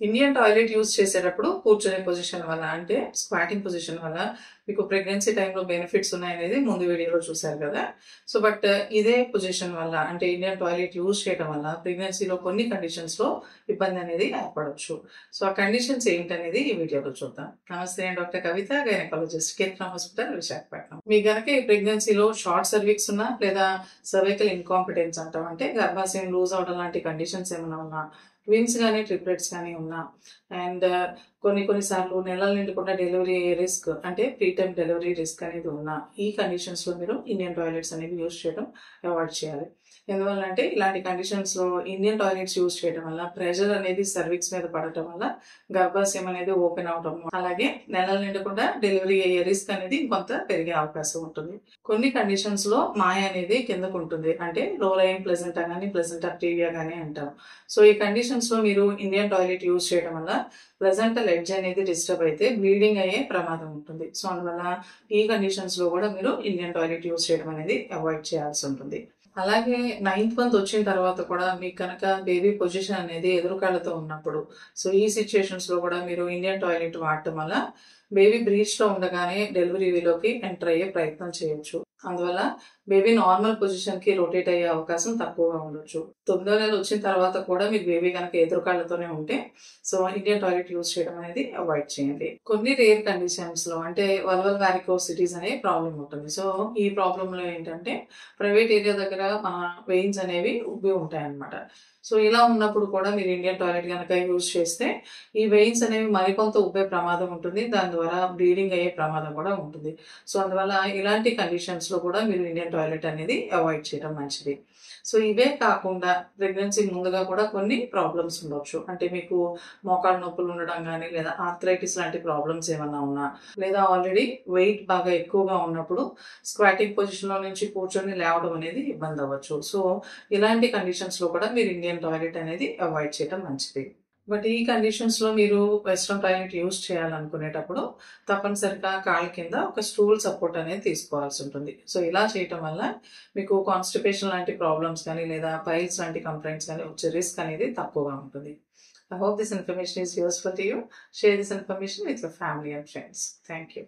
Indian toilet use చేసేటప్పుడు కూర్చునే position వల్ల అంటే స్క్వాటింగ్ పొజిషన్ వల్ల మీకు ప్రెగ్నెన్సీ టైంలో బెనిఫిట్స్ ఉన్నాయనేది ముందు వీడియోలో చూశారు కదా. సో బట్ ఇదే పొజిషన్ వల్ల అంటే ఇండియన్ టాయిలెట్ యూజ్ చేయడం వల్ల ప్రెగ్నెన్సీలో కొన్ని కండిషన్స్లో ఇబ్బంది అనేది ఏర్పడవచ్చు. సో ఆ కండిషన్స్ ఏంటనేది ఈ వీడియోలో చూద్దాం. నమస్తే, నేను డాక్టర్ కవిత, గైనకాలజిస్ట్, కేత్ర హాస్పిటల్, విశాఖపట్నం. మీ గనక ఈ ప్రెగ్నెన్సీలో షార్ట్ సర్వీక్స్ ఉన్నా లేదా సర్వైకల్ ఇన్కాంపిటెన్స్ అంటాం అంటే గర్భాశయం లూజ్ అవడం లాంటి కండిషన్స్ ఏమైనా ఉన్నా, ట్విన్స్ కానీ ట్రిప్లెట్స్ కానీ ఉన్నా, అండ్ కొన్నిసార్లు నెలల నిండకుండా డెలివరీ అయ్యే రిస్క్ అంటే ప్రీ టైమ్ డెలివరీ రిస్క్ అనేది ఉన్నా, ఈ కండిషన్స్లో మీరు ఇండియన్ టాయిలెట్స్ అనేవి యూజ్ చేయడం అవాయిడ్ చేయాలి. ఎందువల్ల అంటే ఇలాంటి కండిషన్స్లో ఇండియన్ టాయిలెట్స్ యూజ్ చేయడం వల్ల ప్రెషర్ అనేది సర్వీక్స్ మీద పడటం వల్ల గర్భాశయం అనేది ఓపెన్ అవడం, అలాగే నెలల నిండకుండా డెలివరీ అయ్యే రిస్క్ అనేది కొంత పెరిగే అవకాశం ఉంటుంది. కొన్ని కండిషన్స్లో మాయ అనేది కిందకు ఉంటుంది, అంటే లోలైన్ ప్లెజెంటా కానీ ప్లెజెంటా ప్రీవియా కానీ అంటాం. సో ఈ కండిషన్స్లో మీరు ఇండియన్ టాయిలెట్ యూజ్ చేయడం వల్ల ప్లెజెంటల్ ఎడ్జ్ అనేది డిస్టర్బ్ అయితే బ్లీడింగ్ అయ్యే ప్రమాదం ఉంటుంది. సో అందువల్ల ఈ కండిషన్స్లో కూడా మీరు ఇండియన్ టాయిలెట్ యూజ్ చేయడం అనేది అవాయిడ్ చేయాల్సి ఉంటుంది. అలాగే 9th మంత్ వచ్చిన తర్వాత కూడా మీకు కనుక బేబీ పొజిషన్ అనేది ఎదురుకాళ్ళతో ఉన్నప్పుడు, సో ఈ సిచ్యుయేషన్స్లో కూడా మీరు ఇండియన్ టాయిలెట్ వాడటం వల్ల బేబీ బ్రీచ్లో ఉండగానే డెలివరీ వేలోకి ఎంటర్ అయ్యే ప్రయత్నం చేయొచ్చు. అందువల్ల బేబీ నార్మల్ పొజిషన్కి రొటేట్ అయ్యే అవకాశం తక్కువగా ఉండొచ్చు. 9వ నెల వచ్చిన తర్వాత కూడా మీకు బేబీ కనుక ఎదురుకాళ్ళతోనే ఉంటే సో ఇండియన్ టాయిలెట్ యూజ్ చేయడం అనేది అవాయిడ్ చేయండి. కొన్ని రేర్ కండిషన్స్లో అంటే వల్వల్ వారికోసిటీస్ అనే ప్రాబ్లం ఉంటుంది. సో ఈ ప్రాబ్లంలో ఏంటంటే ప్రైవేట్ ఏరియా దగ్గర మన వెయిన్స్ అనేవి ఉబ్బి ఉంటాయి అన్నమాట. సో ఇలా ఉన్నప్పుడు కూడా మీరు ఇండియన్ టాయిలెట్ కనుక యూజ్ చేస్తే ఈ వెయిన్స్ అనేవి మరికొంత ఉబ్బే ప్రమాదం ఉంటుంది, దాని ద్వారా బ్లీడింగ్ అయ్యే ప్రమాదం కూడా ఉంటుంది. సో అందువల్ల ఇలాంటి కండిషన్స్లో కూడా మీరు ఇండియన్ టాయిలెట్ అనేది అవాయిడ్ చేయడం మంచిది. సో ఇవే కాకుండా ప్రెగ్నెన్సీ ముందుగా కూడా కొన్ని ప్రాబ్లమ్స్ ఉండొచ్చు, అంటే మీకు మోకాళ్ళ నొప్పులు ఉండడం కానీ లేదా ఆర్థరైటిస్ లాంటి ప్రాబ్లమ్స్ ఏమన్నా ఉన్నా, లేదా ఆల్రెడీ వెయిట్ బాగా ఎక్కువగా ఉన్నప్పుడు స్క్వాటింగ్ పొజిషన్లో నుంచి కూర్చొని లేవడం అనేది ఇబ్బంది అవ్వచ్చు. సో ఇలాంటి కండిషన్స్లో కూడా మీరు ఇండియన్ టాయిలెట్ అనేది అవాయిడ్ చేయడం మంచిది. బట్ ఈ కండిషన్స్లో మీరు వెస్ట్రన్ టాయిలెట్ యూజ్ చేయాలనుకునేటప్పుడు తప్పనిసరిగా కాళ్ళ కింద ఒక స్టూల్ సపోర్ట్ అనేది తీసుకోవాల్సి ఉంటుంది. సో ఇలా చేయటం వల్ల మీకు కాన్స్టిపేషన్ లాంటి ప్రాబ్లమ్స్ కానీ లేదా పైల్స్ లాంటి కంప్లైంట్స్ కానీ వచ్చే రిస్క్ అనేది తక్కువగా ఉంటుంది. I hope this information is useful to you. Share this information with your family and friends. Thank you.